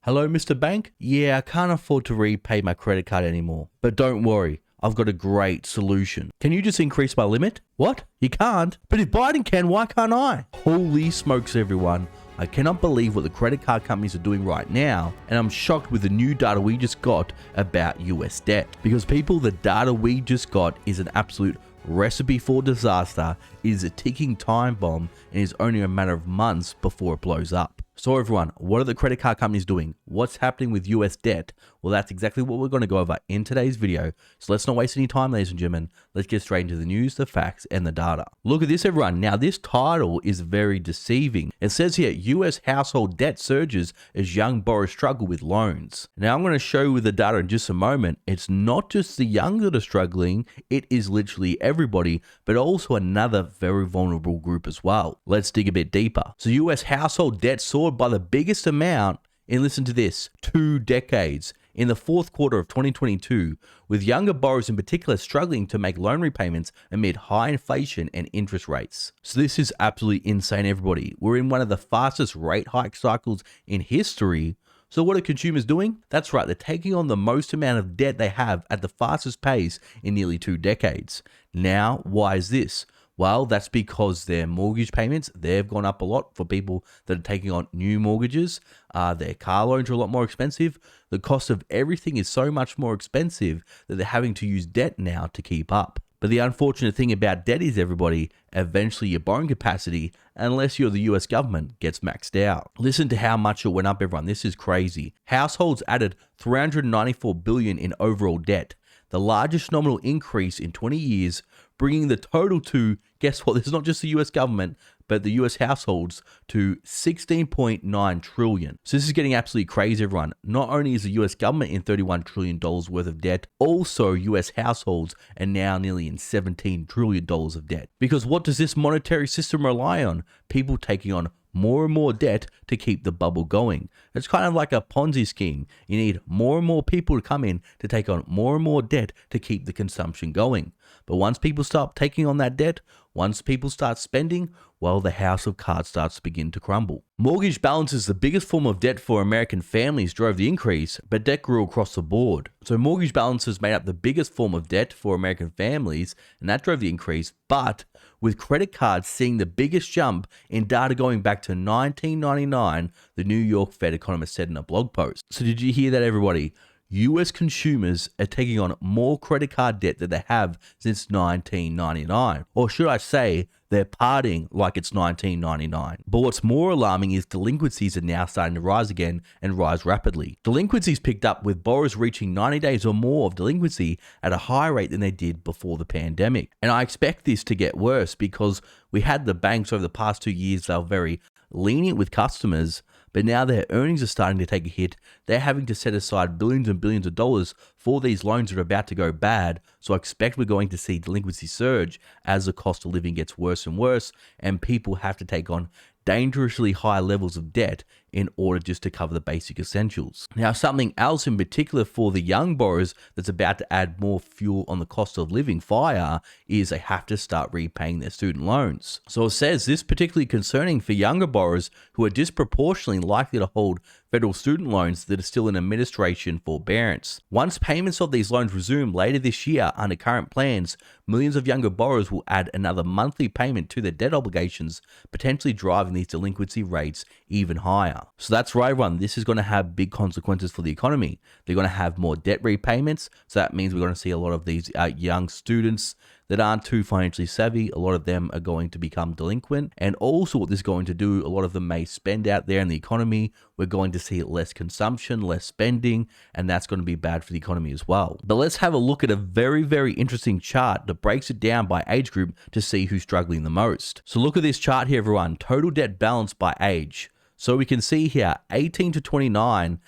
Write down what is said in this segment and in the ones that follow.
Hello, Mr. Bank? Yeah, I can't afford to repay my credit card anymore. But don't worry, I've got a great solution. Can you just increase my limit? What? You can't? But if Biden can, why can't I? Holy smokes, everyone. I cannot believe what the credit card companies are doing right now, and I'm shocked with the new data we just got about US debt. Because people, the data we just got is an absolute recipe for disaster. It is a ticking time bomb and is only a matter of months before it blows up. So everyone, what are the credit card companies doing? What's happening with US debt? Well, that's exactly what we're going to go over in today's video. So let's not waste any time, ladies and gentlemen. Let's get straight into the news, the facts, and the data. Look at this, everyone. Now, this title is very deceiving. It says here, US household debt surges as young borrowers struggle with loans. Now, I'm going to show you the data in just a moment. It's not just the young that are struggling. It is literally everybody, but also another very vulnerable group as well. Let's dig a bit deeper. So US household debt soared by the biggest amount in, listen to this, 2 decades in the fourth quarter of 2022, with younger borrowers in particular struggling to make loan repayments amid high inflation and interest rates. So this is absolutely insane, everybody. We're in one of the fastest rate hike cycles in history. So what are consumers doing? That's right, they're taking on the most amount of debt they have at the fastest pace in nearly 2 decades. Now, why is this? Well, that's because their mortgage payments, they've gone up a lot for people that are taking on new mortgages. Their car loans are a lot more expensive. The cost of everything is so much more expensive that they're having to use debt now to keep up. But the unfortunate thing about debt is, everybody, eventually your borrowing capacity, unless you're the US government, gets maxed out. Listen to how much it went up, everyone. This is crazy. Households added $394 billion in overall debt, the largest nominal increase in 20 years, bringing the total to, guess what, this is not just the US government, but the US households to $16.9 trillion. So this is getting absolutely crazy, everyone. Not only is the US government in $31 trillion worth of debt, also US households are now nearly in $17 trillion of debt. Because what does this monetary system rely on? People taking on more and more debt to keep the bubble going. It's kind of like a Ponzi scheme. You need more and more people to come in to take on more and more debt to keep the consumption going. But once people start taking on that debt, once people start spending, well, the house of cards starts to begin to crumble. Mortgage balances, the biggest form of debt for American families, drove the increase, but debt grew across the board. So mortgage balances made up the biggest form of debt for American families, and that drove the increase. But with credit cards seeing the biggest jump in data going back to 1999, the New York Fed economist said in a blog post. So did you hear that, everybody? US consumers are taking on more credit card debt than they have since 1999. Or should I say, they're partying like it's 1999. But what's more alarming is delinquencies are now starting to rise again and rise rapidly. Delinquencies picked up with borrowers reaching 90 days or more of delinquency at a higher rate than they did before the pandemic. And I expect this to get worse because we had the banks over the past 2 years, they were very lenient with customers, but now their earnings are starting to take a hit. They're having to set aside billions and billions of dollars for these loans that are about to go bad. So I expect we're going to see delinquency surge as the cost of living gets worse and worse, and people have to take on dangerously high levels of debt in order just to cover the basic essentials. Now, something else in particular for the young borrowers that's about to add more fuel on the cost of living fire is they have to start repaying their student loans. So it says this particularly concerning for younger borrowers who are disproportionately likely to hold federal student loans that are still in administration forbearance. Once payments of these loans resume later this year under current plans, millions of younger borrowers will add another monthly payment to their debt obligations, potentially driving these delinquency rates even higher. So that's right, everyone. This is going to have big consequences for the economy. They're going to have more debt repayments. So that means we're going to see a lot of these young students that aren't too financially savvy. A lot of them are going to become delinquent. And also what this is going to do, a lot of them may spend out there in the economy. We're going to see less consumption, less spending, and that's going to be bad for the economy as well. But let's have a look at a very, very interesting chart that breaks it down by age group to see who's struggling the most. So look at this chart here, everyone. Total debt balance by age. So we can see here, 18 to 29,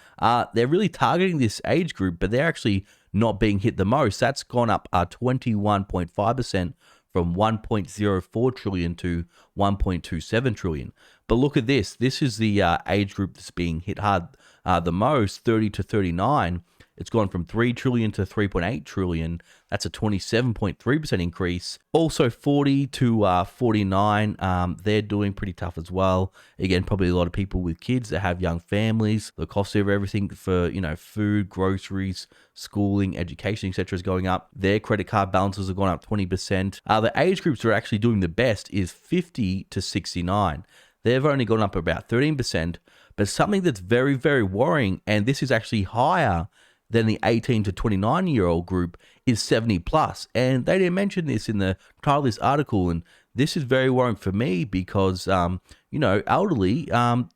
they're really targeting this age group, but they're actually not being hit the most. That's gone up 21.5% from 1.04 trillion to 1.27 trillion. But look at this. This is the age group that's being hit hard the most, 30 to 39. It's gone from 3 trillion to 3.8 trillion. That's a 27.3% increase. Also 40 to 49, they're doing pretty tough as well. Again, probably a lot of people with kids that have young families. The cost of everything for, food, groceries, schooling, education, etc. is going up. Their credit card balances have gone up 20%. The age groups that are actually doing the best is 50 to 69. They've only gone up about 13%, but something that's very, very worrying, and this is actually higher than the 18 to 29-year-old group, is 70 plus. And they didn't mention this in the title of this article, and this is very worrying for me because, elderly,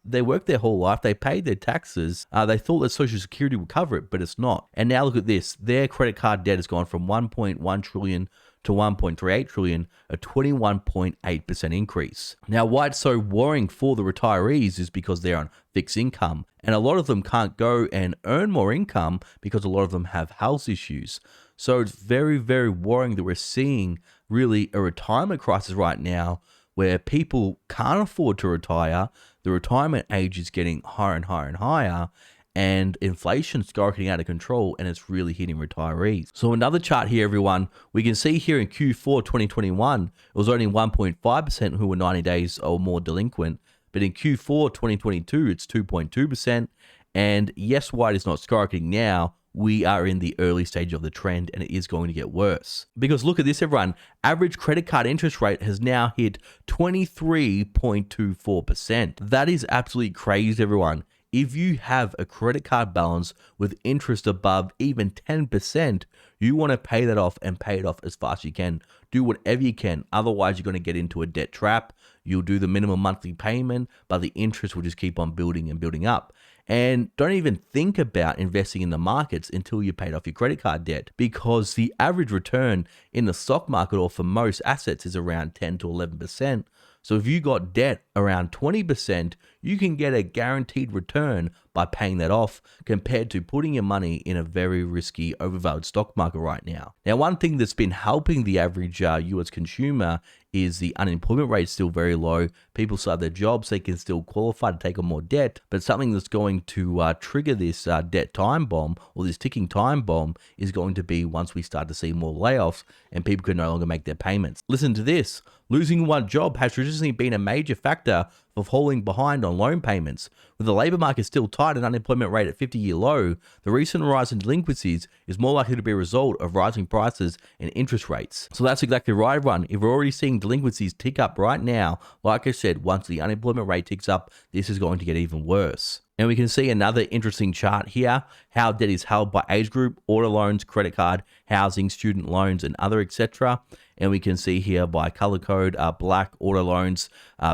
they worked their whole life, they paid their taxes, they thought that Social Security would cover it, but it's not. And now look at this, their credit card debt has gone from 1.1 trillion to 1.38 trillion, a 21.8% increase. Now, why it's so worrying for the retirees is because they're on fixed income, and a lot of them can't go and earn more income because a lot of them have health issues. So it's very, very worrying that we're seeing really a retirement crisis right now where people can't afford to retire. The retirement age is getting higher and higher and higher, and inflation's skyrocketing out of control, and it's really hitting retirees. So another chart here, everyone, we can see here in Q4 2021, it was only 1.5% who were 90 days or more delinquent, but in Q4 2022, it's 2.2%, and yes, why it is not skyrocketing now, we are in the early stage of the trend, and it is going to get worse. Because look at this, everyone, average credit card interest rate has now hit 23.24%. That is absolutely crazy, everyone. If you have a credit card balance with interest above even 10%, you want to pay that off and pay it off as fast as you can. Do whatever you can. Otherwise, you're going to get into a debt trap. You'll do the minimum monthly payment, but the interest will just keep on building and building up. And don't even think about investing in the markets until you paid off your credit card debt, because the average return in the stock market or for most assets is around 10 to 11%. So if you got debt around 20%, you can get a guaranteed return by paying that off compared to putting your money in a very risky, overvalued stock market right now. Now, one thing that's been helping the average US consumer is the unemployment rate is still very low. People still have their jobs, they can still qualify to take on more debt, but something that's going to trigger this debt time bomb, or this ticking time bomb, is going to be once we start to see more layoffs and people can no longer make their payments. Listen to this. Losing one job has traditionally been a major factor for falling behind on loan payments. With the labour market still tight and unemployment rate at 50-year low, the recent rise in delinquencies is more likely to be a result of rising prices and interest rates. So that's exactly right, everyone. If we're already seeing delinquencies tick up right now, like I said, once the unemployment rate ticks up, this is going to get even worse. And we can see another interesting chart here, how debt is held by age group, auto loans, credit card, housing, student loans, and other, etc. And we can see here by color code, black auto loans,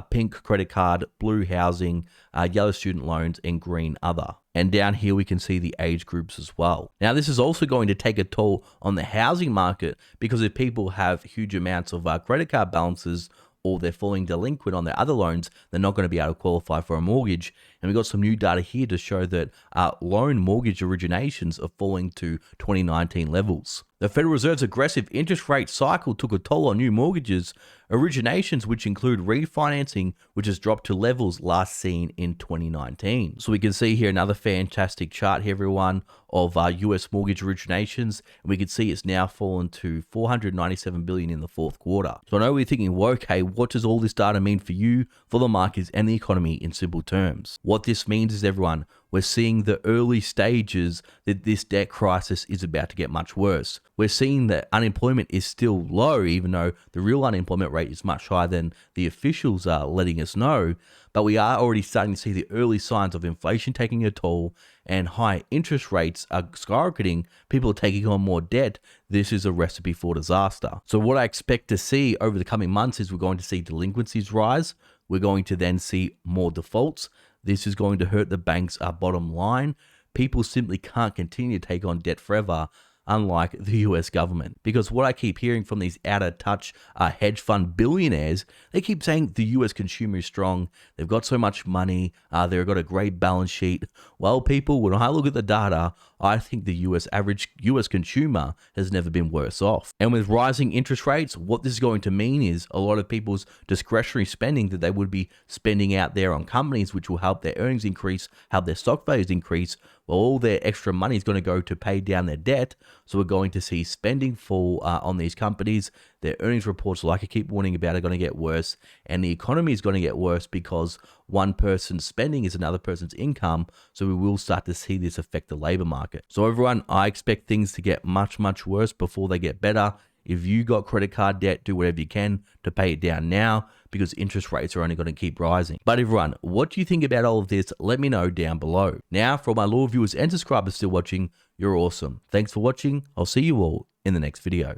pink credit card, blue housing, yellow student loans, and green other. And down here we can see the age groups as well. Now this is also going to take a toll on the housing market, because if people have huge amounts of credit card balances, or they're falling delinquent on their other loans, they're not going to be able to qualify for a mortgage. And we've got some new data here to show that loan mortgage originations are falling to 2019 levels. The Federal Reserve's aggressive interest rate cycle took a toll on new mortgages originations, which include refinancing, which has dropped to levels last seen in 2019. So we can see here another fantastic chart here, everyone, of US mortgage originations. And we can see it's now fallen to 497 billion in the fourth quarter. So I know we're thinking, well, okay, what does all this data mean for you, for the markets, and the economy in simple terms? What this means is, everyone, we're seeing the early stages that this debt crisis is about to get much worse. We're seeing that unemployment is still low, even though the real unemployment rate is much higher than the officials are letting us know. But we are already starting to see the early signs of inflation taking a toll, and high interest rates are skyrocketing. People are taking on more debt. This is a recipe for disaster. So what I expect to see over the coming months is we're going to see delinquencies rise. We're going to then see more defaults. This is going to hurt the bank's bottom line. People simply can't continue to take on debt forever. unlike the US government. Because what I keep hearing from these out-of-touch hedge fund billionaires, they keep saying the US consumer is strong, they've got so much money, they've got a great balance sheet. Well, people, when I look at the data, I think the average US consumer has never been worse off. And with rising interest rates, what this is going to mean is a lot of people's discretionary spending that they would be spending out there on companies, which will help their earnings increase, help their stock values increase. Well, all their extra money is going to go to pay down their debt. So we're going to see spending fall on these companies. Their earnings reports, like I keep warning about, are going to get worse. And the economy is going to get worse because one person's spending is another person's income. So we will start to see this affect the labor market. So everyone, I expect things to get much, much worse before they get better. If you got credit card debt, do whatever you can to pay it down now because interest rates are only going to keep rising. But everyone, what do you think about all of this? Let me know down below. Now, for all my loyal viewers and subscribers still watching, you're awesome. Thanks for watching. I'll see you all in the next video.